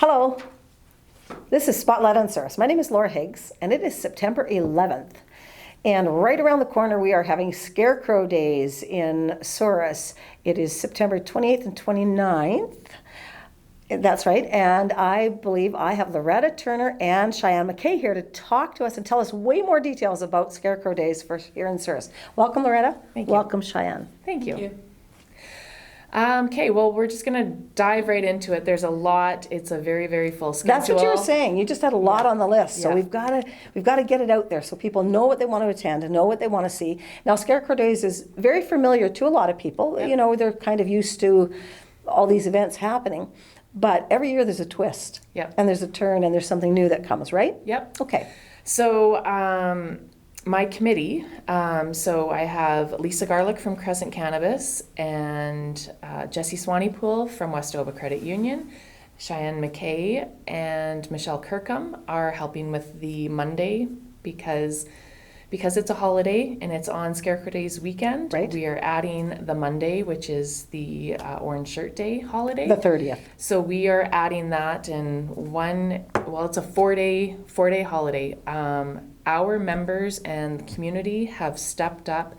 Hello, this is Spotlight on Souris. My name is Laura Higgs, and it is September 11th. And right around the corner, we are having Scarecrow Days in Souris. It is September 28th and 29th. That's right. And I believe I have Loretta Turner and Shianne McKay here to talk to us and tell us way more details about Scarecrow Days for here in Souris. Welcome, Loretta. Thank you. Welcome, Shianne. Thank you. Okay, well, we're just going to dive right into it. There's a lot. It's a very, very full schedule. That's what you were saying. You just had a lot on the list, so Yeah. we've got to get it out there so people know what they want to attend and know what they want to see. Now, Scarecrow Days is very familiar to a lot of people. Yep. You know, they're kind of used to all these events happening, but every year there's a twist, Yep. and there's a turn, and there's something new that comes, right? Yep. Okay. So, my committee, so I have Lisa Garlick from Crescent Cannabis and Jessie Swanepoel from Westover Credit Union, Shianne McKay and Michelle Kirkham are helping with the Monday because it's a holiday and it's on Scarecrow Days weekend. Right. We are adding the Monday, which is the Orange Shirt Day holiday. The 30th. So we are adding that in it's a four-day holiday. Our members and the community have stepped up,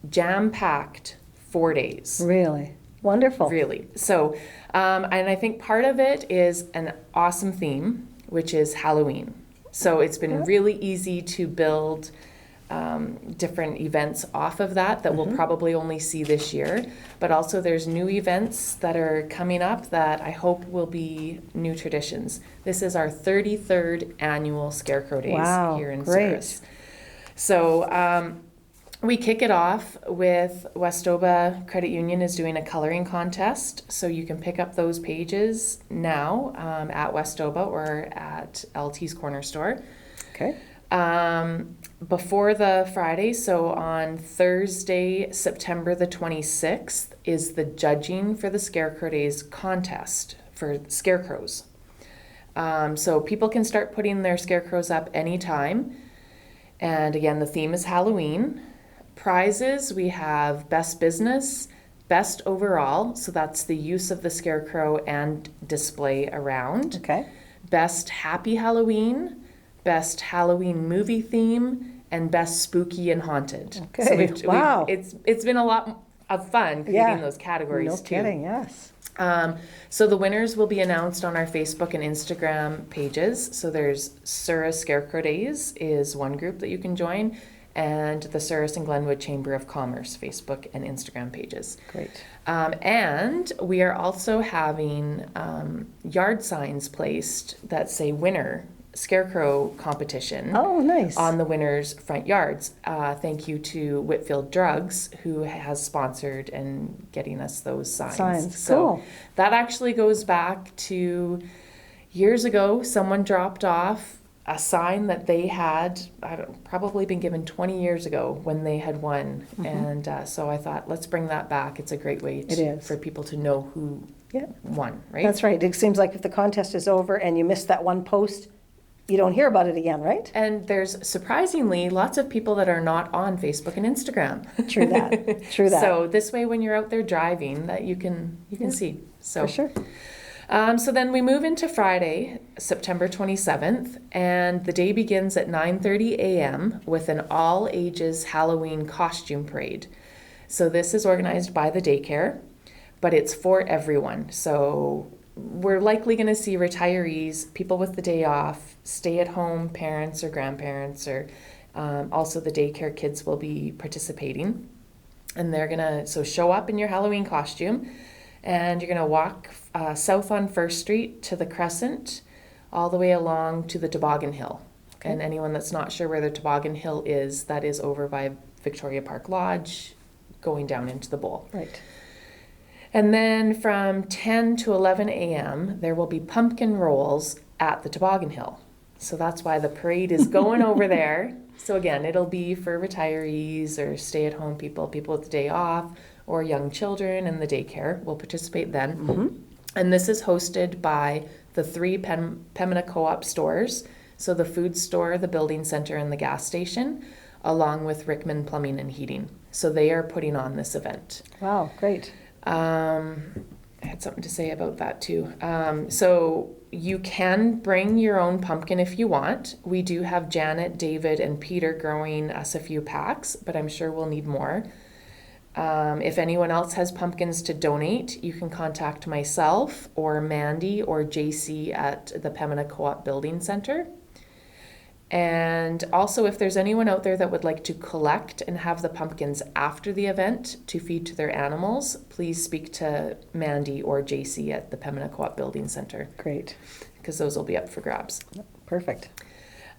jam-packed 4 days. Really? Wonderful. Really. So, and I think part of it is an awesome theme, which is Halloween. So it's been really easy to build different events off of that we'll probably only see this year. But also there's new events that are coming up that I hope will be new traditions. This is our 33rd annual Scarecrow Days here in Souris. So we kick it off with Westover Credit Union is doing a coloring contest. So you can pick up those pages now at Westover or at LT's Corner Store. Okay. Before the Friday, so on Thursday, September the 26th, is the judging for the Scarecrow Days contest for scarecrows. So people can start putting their scarecrows up anytime. And again, the theme is Halloween. Prizes, we have Best Business, Best Overall, so that's the use of the scarecrow and display around. Okay. Best Happy Halloween, Best Halloween Movie Theme, and Best Spooky and Haunted. Okay. So wow. It's been a lot of fun creating those categories no too. kidding, yes. So the winners will be announced on our Facebook and Instagram pages. So there's Souris Scarecrow Days is one group that you can join, and the Souris and Glenwood Chamber of Commerce Facebook and Instagram pages. Great. And we are also having yard signs placed that say winner scarecrow competition. Oh, nice. On the winners' front yards. Thank you to Whitfield Drugs, who has sponsored and getting us those signs. So cool. That actually goes back to years ago. Someone dropped off a sign that they had probably been given 20 years ago when they had won. And so I thought, let's bring that back. It's a great way for people to know who won, right? That's right. It seems like if the contest is over and you missed that one post, you don't hear about it again, right? And there's surprisingly lots of people that are not on Facebook and Instagram. True that. True that. So this way, when you're out there driving, that you can see. So for sure. So then we move into Friday, September 27th, and the day begins at 9:30 a.m. with an all-ages Halloween costume parade. So this is organized by the daycare, but it's for everyone. So we're likely going to see retirees, people with the day off, stay-at-home parents or grandparents, or also the daycare kids will be participating. And they're going to show up in your Halloween costume, and you're going to walk south on First Street to the Crescent, all the way along to the Toboggan Hill. Okay. And anyone that's not sure where the Toboggan Hill is, that is over by Victoria Park Lodge, going down into the bowl. Right. And then from 10 to 11 a.m., there will be pumpkin rolls at the Toboggan Hill. So that's why the parade is going over there. So again, it'll be for retirees or stay-at-home people with the day off, or young children, and the daycare will participate then. And this is hosted by the 3 Pembina Co-op stores, so the food store, the building center, and the gas station, along with Rickman Plumbing and Heating. So they are putting on this event. Wow, great. Let's had something to say about that too. So you can bring your own pumpkin if you want. We do have Janet, David, and Peter growing us a few packs, but I'm sure we'll need more. If anyone else has pumpkins to donate, you can contact myself or Mandy or JC at the Pembina Co-op Building Center. And also, if there's anyone out there that would like to collect and have the pumpkins after the event to feed to their animals, please speak to Mandy or JC at the Pembina Co-op Building Center. Great. Because those will be up for grabs. Perfect.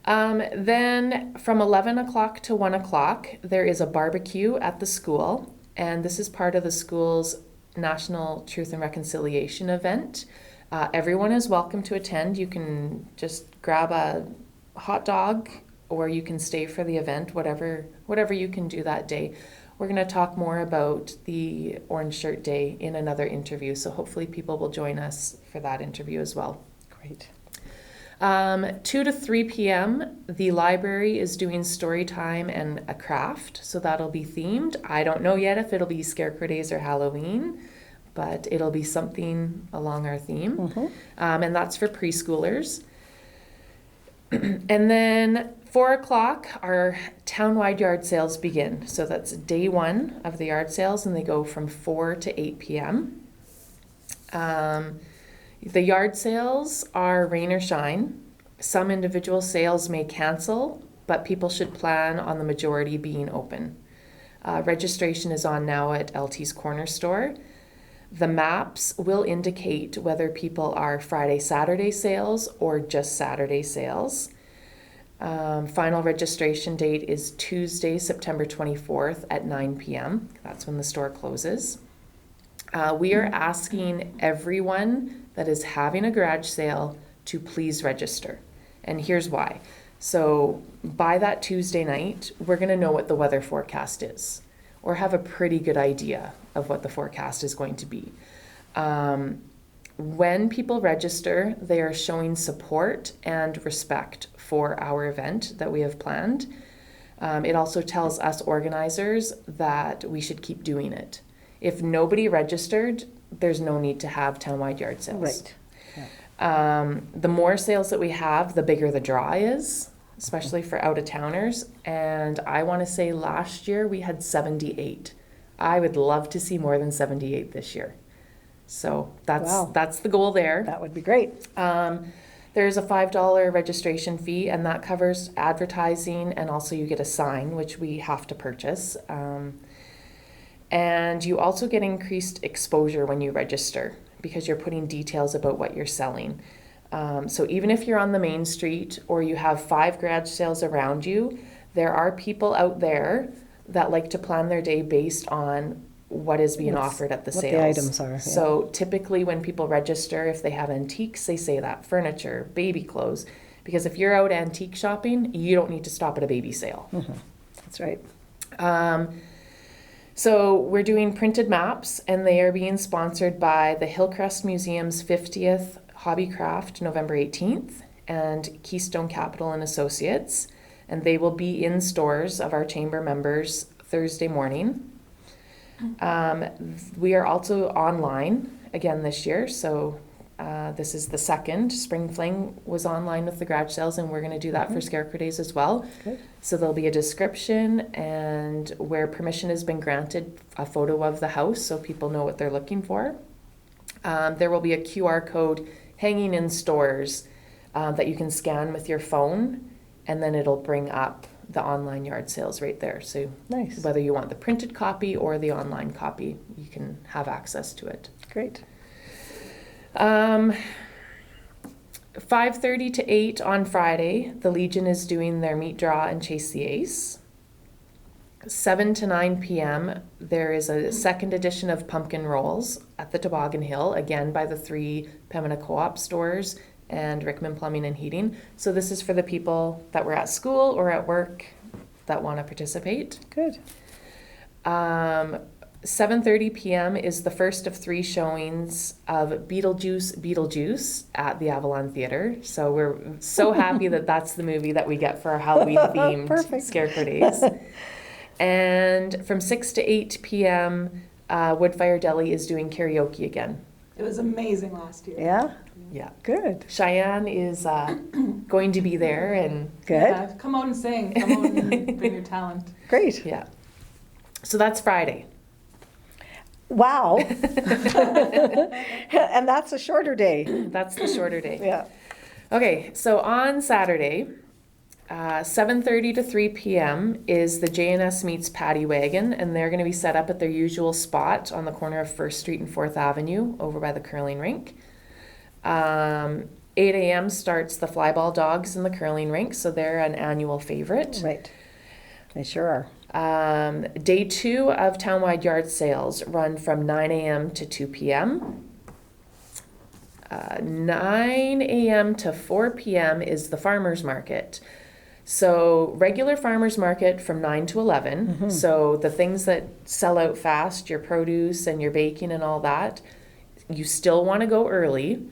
Then from 11 o'clock to 1 o'clock, there is a barbecue at the school. And this is part of the school's National Truth and Reconciliation event. Everyone is welcome to attend. You can just grab a hot dog, or you can stay for the event, whatever you can do that day. We're going to talk more about the Orange Shirt Day in another interview, so hopefully people will join us for that interview as well. Great. 2 to 3 p.m., the library is doing story time and a craft, so that'll be themed. I don't know yet if it'll be Scarecrow Days or Halloween, but it'll be something along our theme. Mm-hmm. And that's for preschoolers. And then 4 o'clock, our townwide yard sales begin. So that's day one of the yard sales, and they go from 4 to 8 p.m. The yard sales are rain or shine. Some individual sales may cancel, but people should plan on the majority being open. Registration is on now at LT's Corner Store. The maps will indicate whether people are Friday, Saturday sales or just Saturday sales. Final registration date is Tuesday, September 24th at 9 p.m. That's when the store closes. We are asking everyone that is having a garage sale to please register. And here's why. So by that Tuesday night, we're going to know what the weather forecast is, or have a pretty good idea of what the forecast is going to be. When people register, they are showing support and respect for our event that we have planned. It also tells us organizers that we should keep doing it. If nobody registered, there's no need to have townwide yard sales. Right. The more sales that we have, the bigger the draw is, especially for out-of-towners. And I want to say last year we had 78. I would love to see more than 78 this year. So that's the goal there. That would be great. There's a $5 registration fee, and that covers advertising, and also you get a sign, which we have to purchase. And you also get increased exposure when you register, because you're putting details about what you're selling. So even if you're on the main street or you have 5 garage sales around you, there are people out there that like to plan their day based on what is being offered at the sales. What the items are. Yeah. So typically when people register, if they have antiques, they say that, furniture, baby clothes. Because if you're out antique shopping, you don't need to stop at a baby sale. Mm-hmm. That's right. So we're doing printed maps, and they are being sponsored by the Hillcrest Museum's 50th Hobbycraft, November 18th, and Keystone Capital and Associates. And they will be in stores of our chamber members Thursday morning. We are also online again this year, so this is the second. Spring Fling was online with the garage sales, and we're going to do that for Scarecrow Days as well. Good. So there'll be a description, and where permission has been granted, a photo of the house so people know what they're looking for. There will be a QR code hanging in stores that you can scan with your phone, and then it'll bring up the online yard sales right there. So Nice. whether you want the printed copy or the online copy, you can have access to it. Great. 5:30 to 8 on Friday, the Legion is doing their meat draw and chase the ace. 7 to 9 p.m., there is a second edition of pumpkin rolls at the Toboggan Hill, again by the 3 Pembina Co-op stores and Rickman Plumbing and Heating. So this is for the people that were at school or at work that want to participate. Good. 7:30 p.m. is the first of 3 showings of Beetlejuice at the Avalon Theatre. So we're so happy that that's the movie that we get for our Halloween-themed Perfect. Scarecrow Days. And from 6 to 8 p.m., Woodfire Deli is doing karaoke again. It was amazing last year. Yeah? Yeah. Good. Shianne is going to be there, and Good. Yeah, come out and sing. Come out and bring your talent. Great. yeah. So that's Friday. Wow. And that's a shorter day. That's the shorter day. Yeah. Okay, so on Saturday, 7:30 to 3 p.m. is the J&S Meets Paddy Wagon, and they're going to be set up at their usual spot on the corner of 1st Street and 4th Avenue over by the curling rink. 8 a.m. starts the flyball dogs in the curling rink, so they're an annual favorite. Right. They sure are. Day 2 of townwide yard sales run from 9 a.m. to 2 p.m. 9 a.m. to 4 p.m. is the farmer's market. So regular farmer's market from 9 to 11. Mm-hmm. So the things that sell out fast, your produce and your baking and all that, you still want to go early.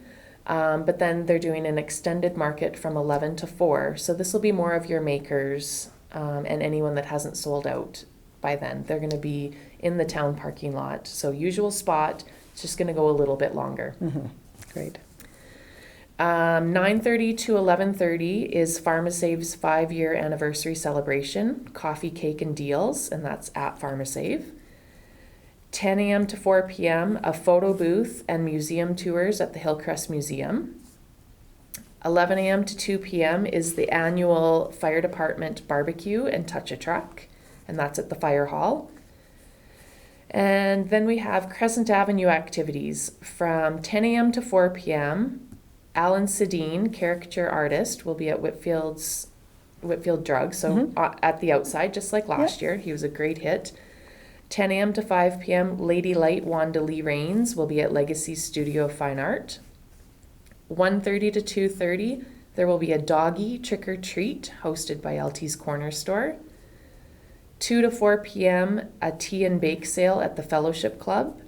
But then they're doing an extended market from 11 to 4. So this will be more of your makers and anyone that hasn't sold out by then. They're going to be in the town parking lot. So usual spot, it's just going to go a little bit longer. Mm-hmm. Great. 9:30 to 11:30 is PharmaSave's 5-year anniversary celebration, coffee, cake, and deals, and that's at PharmaSave. 10 a.m. to 4 p.m., a photo booth and museum tours at the Hillcrest Museum. 11 a.m. to 2 p.m. is the annual fire department barbecue and touch a truck, and that's at the fire hall. And then we have Crescent Avenue activities from 10 a.m. to 4 p.m. Alan Sedin, caricature artist, will be at Whitfield Drug, so at the outside, just like last year. He was a great hit. 10 a.m. to 5 p.m. Lady Light Wanda Lee Rains will be at Legacy Studio of Fine Art. 1:30 to 2:30, there will be a doggy trick or treat hosted by LT's Corner Store. 2 to 4 p.m. a tea and bake sale at the Fellowship Club.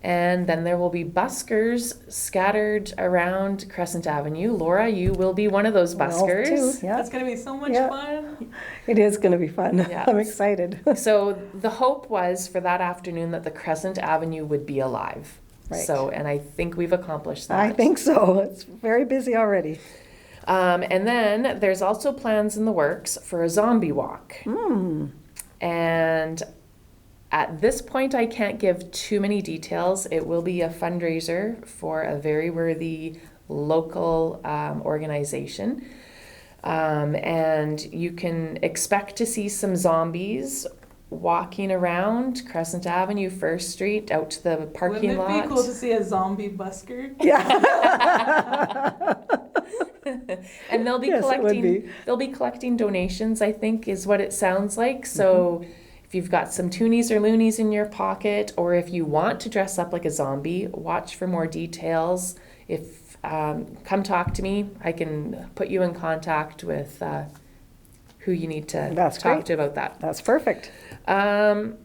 And then there will be buskers scattered around Crescent Avenue. Laura, you will be one of those buskers. Well, too. Yeah. That's going to be so much Yeah. fun. It is going to be fun. Yeah. I'm excited. So the hope was for that afternoon that the Crescent Avenue would be alive. Right. So, and I think we've accomplished that. I think so. It's very busy already. And then there's also plans in the works for a zombie walk. And at this point, I can't give too many details. It will be a fundraiser for a very worthy local organization. And you can expect to see some zombies walking around Crescent Avenue, 1st Street, out to the parking Wouldn't it lot. be cool to see a zombie busker? Yeah. And they'll be Yes, it would be. they'll be collecting donations, I think is what it sounds like. So if you've got some toonies or loonies in your pocket, or if you want to dress up like a zombie, watch for more details. If come talk to me, I can put you in contact with who you need to That's talk great. to about that. That's perfect. And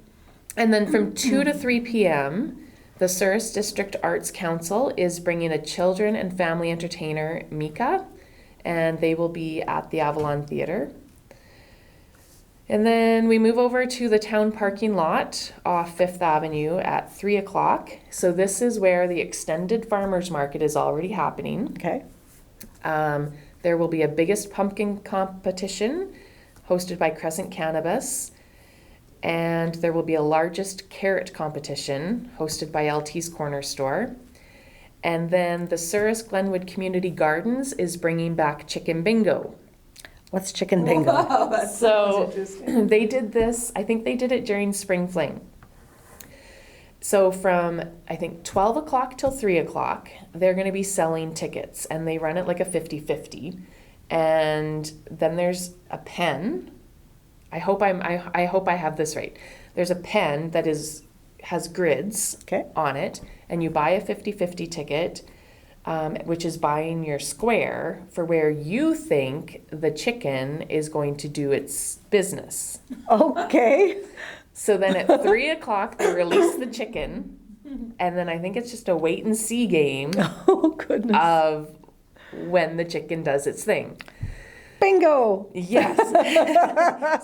then from 2 to 3 p.m., the Souris District Arts Council is bringing a children and family entertainer, Mika, and they will be at the Avalon Theatre. And then we move over to the town parking lot off 5th Avenue at 3 o'clock. So this is where the extended farmers market is already happening. Okay. There will be a biggest pumpkin competition hosted by Crescent Cannabis. And there will be a largest carrot competition hosted by LT's Corner Store. And then the Souris Glenwood Community Gardens is bringing back Chicken Bingo. What's chicken bingo? Wow, that So sounds interesting. they did this, I think they did it during Spring Fling. So from, I think, 12 o'clock till 3 o'clock, they're going to be selling tickets, and they run it like a 50-50. And then there's a pen. I hope I have this right. There's a pen that has grids Okay. on it, and you buy a 50-50 ticket, which is buying your square for where you think the chicken is going to do its business. Okay. So then at 3 o'clock, they release the chicken, and then I think it's just a wait and see game Oh, goodness. of when the chicken does its thing. Bingo! Yes.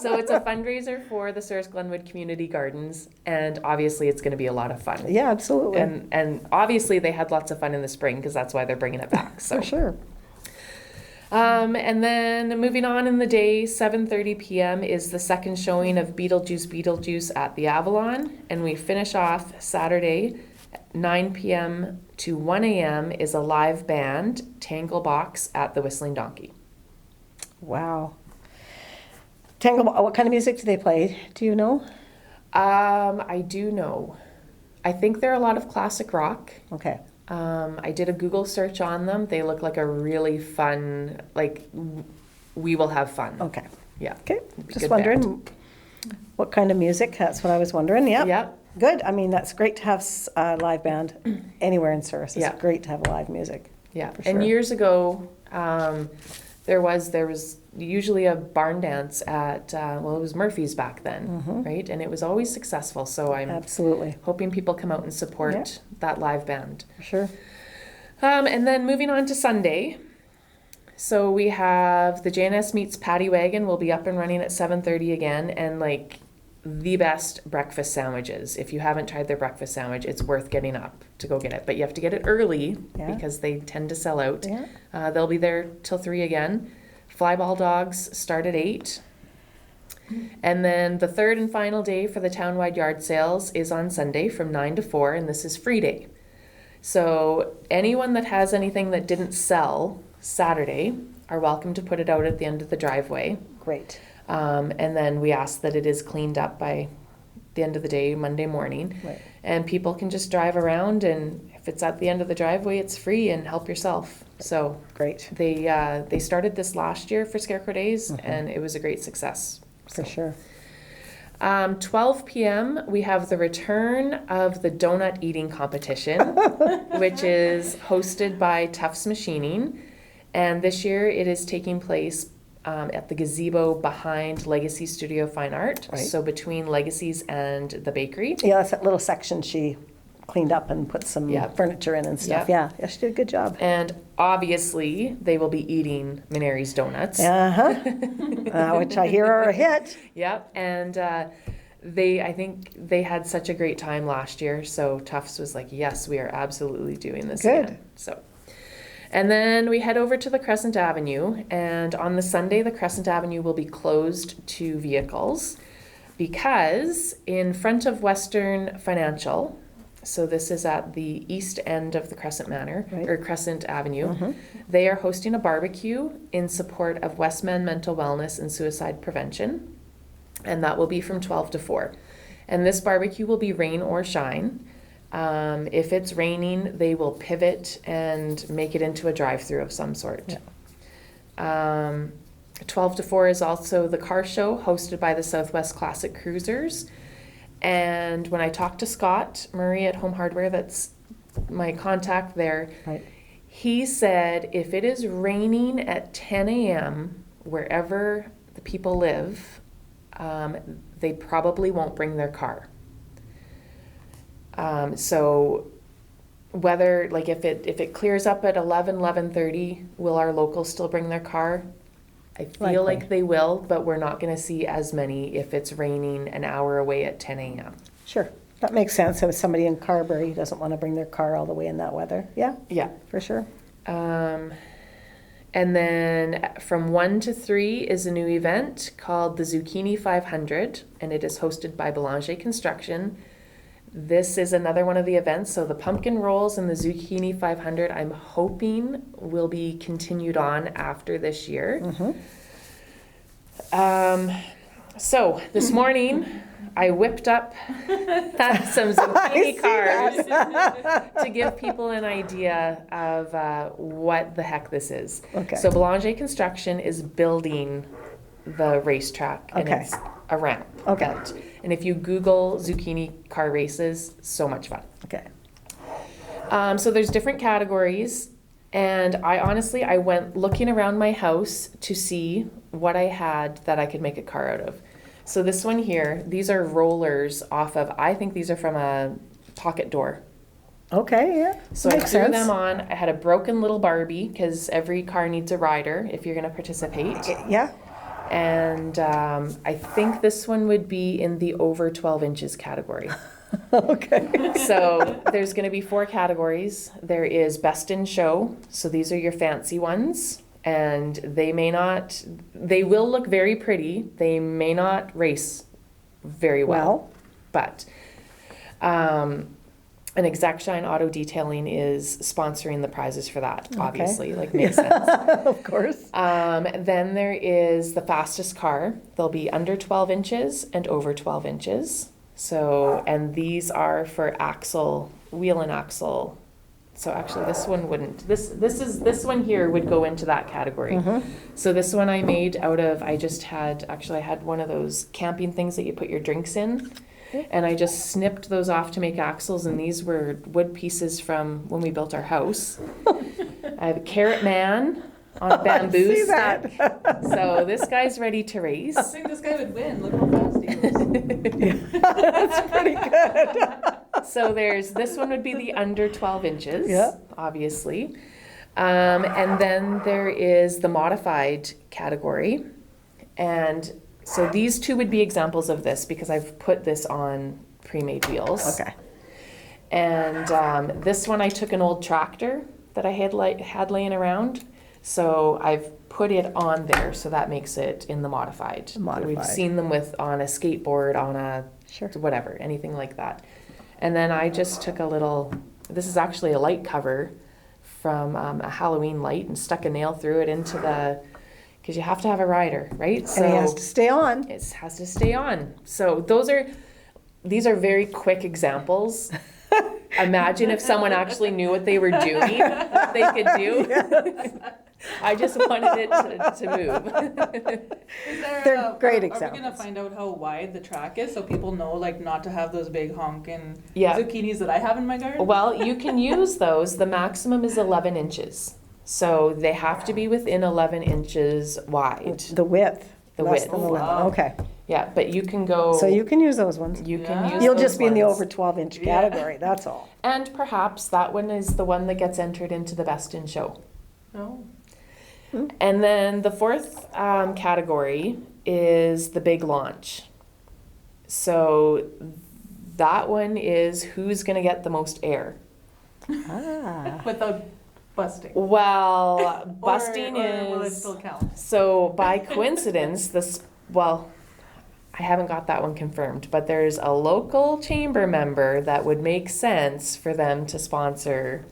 So it's a fundraiser for the Souris Glenwood Community Gardens, and obviously it's going to be a lot of fun. Yeah, absolutely. And obviously they had lots of fun in the spring because that's why they're bringing it back. So For sure. And then moving on in the day, 7:30 p.m. is the second showing of Beetlejuice at the Avalon, and we finish off Saturday 9 p.m. to 1 a.m. is a live band, Tangle Box, at the Whistling Donkey. Wow. Tangle, what kind of music do they play? Do you know? I do know. I think they're a lot of classic rock. Okay. I did a Google search on them. They look like a really fun, we will have fun. Okay. Yeah. Okay. Just Good wondering band. what kind of music. That's what I was wondering. Yeah. Yep. Good. I mean, that's great to have a live band anywhere in Souris. It's Yeah. great to have live music. Yeah. For And sure. years ago, there was usually a barn dance at, it was Murphy's back then, right? And it was always successful. So I'm Absolutely. hoping people come out and support Yeah. that live band. For sure. And then moving on to Sunday. So we have the JNS Meets Paddy Wagon will be up and running at 7:30 again, and the best breakfast sandwiches. If you haven't tried their breakfast sandwich, it's worth getting up to go get it. But you have to get it early Yeah. because they tend to sell out. Yeah. They'll be there till 3 again. Flyball dogs start at 8. And then the third and final day for the townwide yard sales is on Sunday from 9 to 4, and this is free day. So anyone that has anything that didn't sell Saturday are welcome to put it out at the end of the driveway. Great. And then we ask that it is cleaned up by the end of the day, Monday morning. Right. And people can just drive around, and if it's at the end of the driveway, it's free, and help yourself. So Great. they started this last year for Scarecrow Days, and it was a great success. For sure. 12 p.m. we have the return of the donut eating competition, which is hosted by Tufts Machining, and this year it is taking place at the gazebo behind Legacy Studio Fine Art, Right. so between Legacy's and the bakery. Yeah, that's that little section she cleaned up and put some Yeah. furniture in and stuff. Yeah. Yeah, she did a good job. And obviously they will be eating Mineri's donuts. Uh-huh. Which I hear are a hit. Yep, and I think they had such a great time last year, so Tufts was like, yes, we are absolutely doing this Good. again. So, and then we head over to the Crescent Avenue, and on the Sunday, the Crescent Avenue will be closed to vehicles because in front of Western Financial, so this is at the east end of the Crescent Manor, Right. or Crescent Avenue, they are hosting a barbecue in support of Westman Mental Wellness and Suicide Prevention, and that will be from 12 to 4. And this barbecue will be rain or shine. If it's raining, they will pivot and make it into a drive-through of some sort. 12 to 4 is also the car show hosted by the Southwest Classic Cruisers. And when I talked to Scott Murray at Home Hardware, that's my contact there, Right. he said if it is raining at 10 a.m. wherever the people live, they probably won't bring their car. So whether, if it clears up at 11:30, will our locals still bring their car? I feel Likely. like they will, but we're not going to see as many if it's raining an hour away at 10 a.m. Sure. That makes sense. If somebody in Carberry doesn't want to bring their car all the way in that weather. Yeah, Yeah. for sure. And then from 1 to 3 is a new event called the Zucchini 500, and it is hosted by Belanger Construction. This is another one of the events. So the pumpkin rolls and the Zucchini 500, I'm hoping will be continued on after this year. So this morning, I whipped up some zucchini cars to give people an idea of what the heck this is. Okay. So Belanger Construction is building the racetrack, and Okay. it's a ramp. Okay. And if you Google zucchini car races, so much fun. Okay. So there's different categories, and I went looking around my house to see what I had that I could make a car out of. So this one here, these are rollers off of, I think these are from a pocket door. Okay, yeah. So Makes I threw sense. them on. I had a broken little Barbie because every car needs a rider if you're going to participate. Yeah. And I think this one would be in the over 12 inches category. Okay. So there's going to be 4 categories. There is best in show. So these are your fancy ones. And they will look very pretty. They may not race very well. But an Exact Shine Auto Detailing is sponsoring the prizes for that, obviously. Like, makes sense. Of course. Then there is the fastest car. They'll be under 12 inches and over 12 inches. So, and these are for axle, wheel and axle. So actually this one wouldn't. This one here would go into that category. So this one I made out of, I had one of those camping things that you put your drinks in. And I just snipped those off to make axles, and these were wood pieces from when we built our house. I have a Carrot Man on a bamboo see stick. that. So this guy's ready to race. I think this guy would win. Look how fast he is. That's pretty good. So this one would be the under 12 inches, Yeah. obviously. And then there is the modified category. And so these 2 would be examples of this because I've put this on pre-made wheels. Okay. And this one I took an old tractor that I had laying around. So I've put it on there, so that makes it in the modified. We've seen them on a skateboard, on a whatever, anything like that. And then I just took this is actually a light cover from a Halloween light, and stuck a nail through it into because you have to have a rider, right? And he has to stay on. It has to stay on. So these are very quick examples. Imagine if someone actually knew what they were doing, what they could do. Yes. I just wanted it to move. They're great Are we examples. gonna find out how wide the track is so people know, like, not to have those big honking Yeah. zucchinis that I have in my garden? Well, you can use those. The maximum is 11 inches. So they have to be within 11 inches wide. The width. The less width. than Oh, 11. wow. Okay. Yeah, but you can go. So you can use those ones. You can Yeah. use You'll those just be in the ones. over 12-inch Yeah. category, that's all. And perhaps that one is the one that gets entered into the best in show. No. And then the 4th category is the big launch. So that one is who's going to get the most air. Ah. Without busting. Well, busting or will it is. still count? So by coincidence, I haven't got that one confirmed, but there's a local chamber member that would make sense for them to sponsor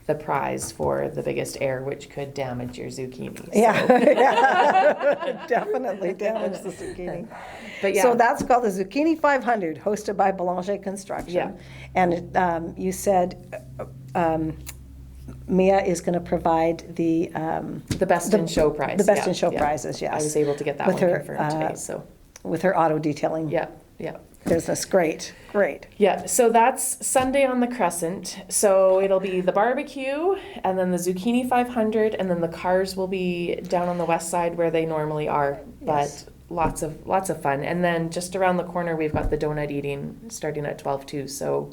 the prize for the biggest air, which could damage your zucchini. So. Yeah. Definitely damage the zucchini. But yeah. So that's called the Zucchini 500, hosted by Boulanger Construction. Yeah. And you said Mia is going to provide the best in show prize. the best yeah, in show yeah. prizes, yes. I was able to get that With one her, confirmed today. So with her auto detailing yeah. business. Great. Yeah, so that's Sunday on the Crescent. So it'll be the barbecue, and then the Zucchini 500, and then the cars will be down on the west side where they normally are. Yes. But lots of fun. And then just around the corner, we've got the donut eating starting at 12 too. So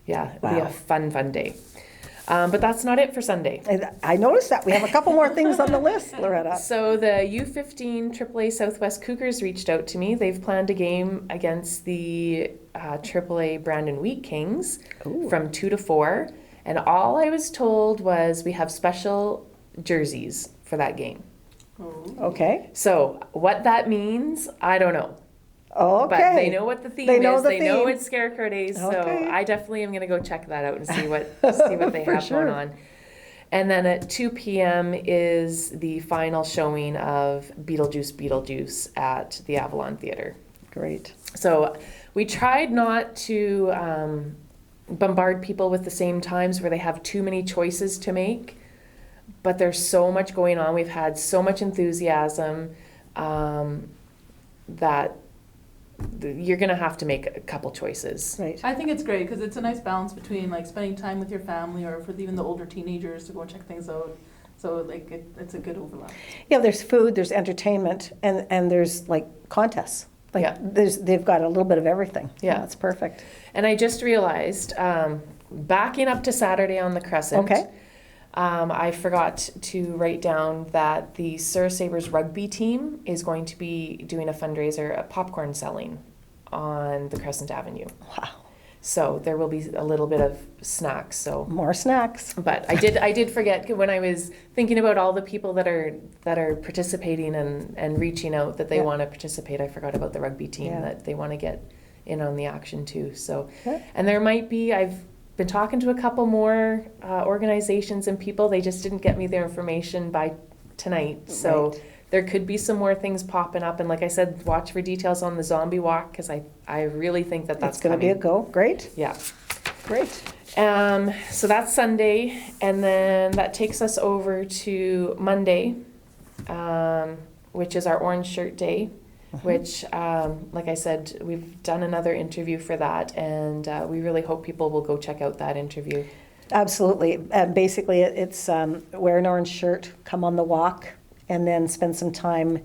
yeah, it'll be Wow. a fun day. But that's not it for Sunday. And I noticed that. We have a couple more things on the list, Loretta. So the U15 AAA Southwest Cougars reached out to me. They've planned a game against the AAA Brandon Wheat Kings Ooh. from 2 to 4. And all I was told was we have special jerseys for that game. Oh. Okay. So what that means, I don't know. Okay. But they know what the theme They know is. the They know theme. it's Scarecrow Days. So Okay. I definitely am going to go check that out and see what they For have sure. going on. And then at 2 p.m. is the final showing of Beetlejuice at the Avalon Theatre. Great. So we tried not to bombard people with the same times where they have too many choices to make. But there's so much going on. We've had so much enthusiasm that you're going to have to make a couple choices. Right. I think it's great because it's a nice balance between, like, spending time with your family or for even the older teenagers to go check things out. So, like, it's a good overlap. Yeah, there's food, there's entertainment, and there's like contests. Like Yeah. they've got a little bit of everything. Yeah. That's perfect. And I just realized backing up to Saturday on the Crescent. Okay. I forgot to write down that the Surrey Sabres rugby team is going to be doing a fundraiser, a popcorn selling on the Crescent Avenue. Wow. So there will be a little bit of snacks. So, More snacks. but I did forget when I was thinking about all the people that are participating and reaching out that they Yeah. want to participate. I forgot about the rugby team Yeah. that they want to get in on the action too. So, Yeah. and there might be, I've been talking to a couple more organizations and people. They just didn't get me their information by tonight. So Right. there could be some more things popping up. And like I said, watch for details on the zombie walk because I really think that that's It's going to be a coming. go. Great. Yeah. Great. So that's Sunday. And then that takes us over to Monday, which is our Orange Shirt Day. Which, like I said, we've done another interview for that, and we really hope people will go check out that interview. Absolutely. Basically, it's wear an orange shirt, come on the walk, and then spend some time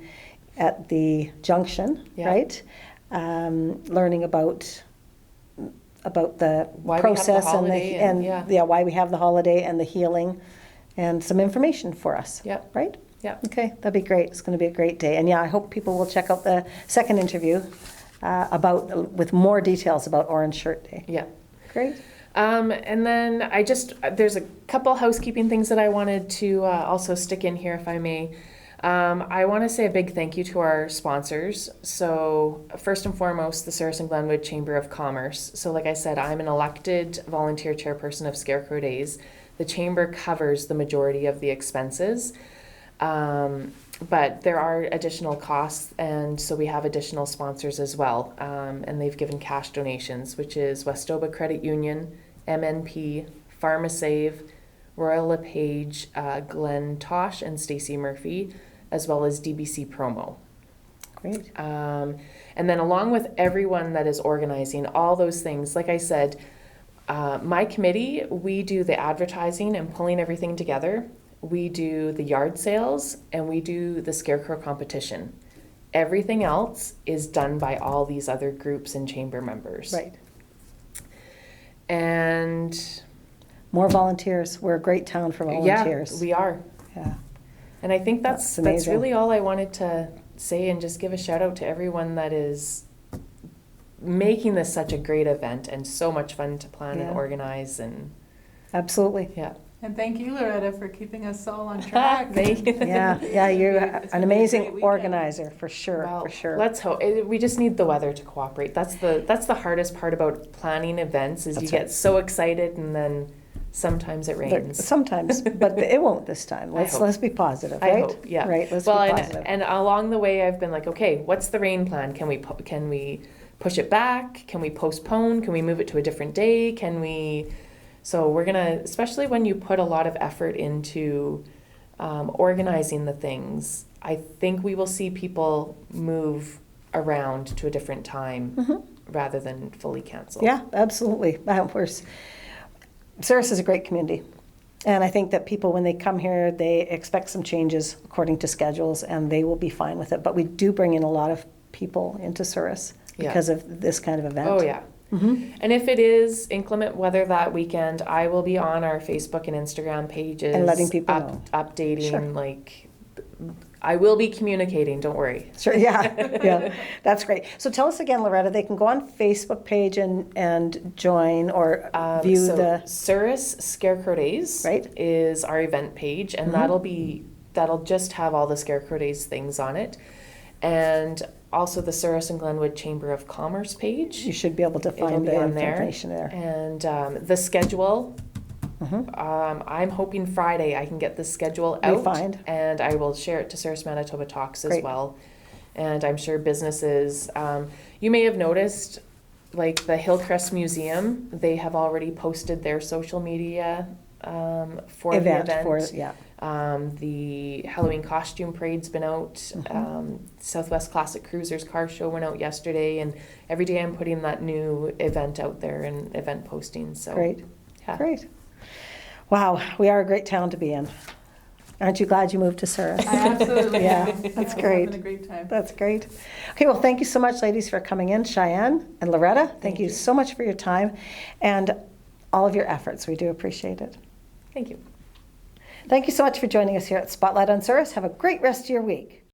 at the junction, Yeah. right? Learning about the Why we have the process holiday and- yeah. why we have the holiday and the healing, and some information for us. Yep. Right? Yep. Okay, that'd be great. It's going to be a great day. And yeah, I hope people will check out the second interview with more details about Orange Shirt Day. Yeah. Great. And then there's a couple housekeeping things that I wanted to also stick in here, if I may. I want to say a big thank you to our sponsors. So first and foremost, the Surrey and Glenwood Chamber of Commerce. So like I said, I'm an elected volunteer chairperson of Scarecrow Days. The chamber covers the majority of the expenses. But there are additional costs, and so we have additional sponsors as well. And they've given cash donations, which is Westoba Credit Union, MNP, PharmaSave, Royal LePage, Glenn Tosh, and Stacey Murphy, as well as DBC Promo. Great. And then along with everyone that is organizing all those things, like I said, my committee, we do the advertising and pulling everything together. We do the yard sales, and we do the scarecrow competition. Everything else is done by all these other groups and chamber members. Right. And More volunteers. We're a great town for volunteers. yeah, we are. Yeah. And I think that's amazing. really all I wanted to say, and just give a shout out to everyone that is making this such a great event and so much fun to plan Yeah. and organize. And Absolutely. yeah. And thank you, Loretta, for keeping us all on track. Thank you. Yeah, you're It's an gonna be a amazing great weekend. organizer, for sure, Well, for sure. let's hope. We just need the weather to cooperate. That's the hardest part about planning events is That's you right. get so excited and then sometimes it rains. Sometimes, but it won't this time. I hope. Let's be positive, I right? hope, yeah. Right, let's Well, be and, positive. and along the way, I've been like, okay, what's the rain plan? Can we push it back? Can we postpone? Can we move it to a different day? Can we? So we're gonna, especially when you put a lot of effort into organizing the things, I think we will see people move around to a different time rather than fully cancel. Yeah, absolutely. Sarah's is a great community. And I think that people, when they come here, they expect some changes according to schedules, and they will be fine with it. But we do bring in a lot of people into Souris Yeah. because of this kind of event. Oh, yeah. And if it is inclement weather that weekend, I will be on our Facebook and Instagram pages And letting people know. updating. Sure. Like, I will be communicating. Don't worry. Sure, yeah, that's great. So tell us again, Loretta, they can go on Facebook page and join or view so the, Souris Scarecrow Days Right. is our event page, and that'll just have all the Scarecrow Days things on it, and also the Souris and Glenwood Chamber of Commerce page. you should be able to It'll find be the on there. information there. And the schedule. I'm hoping Friday I can get the schedule out, Refined. and I will share it to Souris Manitoba Talks as Great. well. And I'm sure businesses, you may have noticed, like the Hillcrest Museum, they have already posted their social media for the event. Yeah, The Halloween costume parade's been out. Southwest Classic Cruisers car show went out yesterday, and every day I'm putting that new event out there and event postings. So great, yeah. great. Wow, we are a great town to be in. Aren't you glad you moved to Souris? I absolutely Yeah, am. that's We're great. having a great time. That's great. Okay, well, thank you so much, ladies, for coming in. Cheyenne and Loretta, thank you so much for your time. And all of your efforts. We do appreciate it. Thank you. Thank you so much for joining us here at Spotlight on Souris. Have a great rest of your week.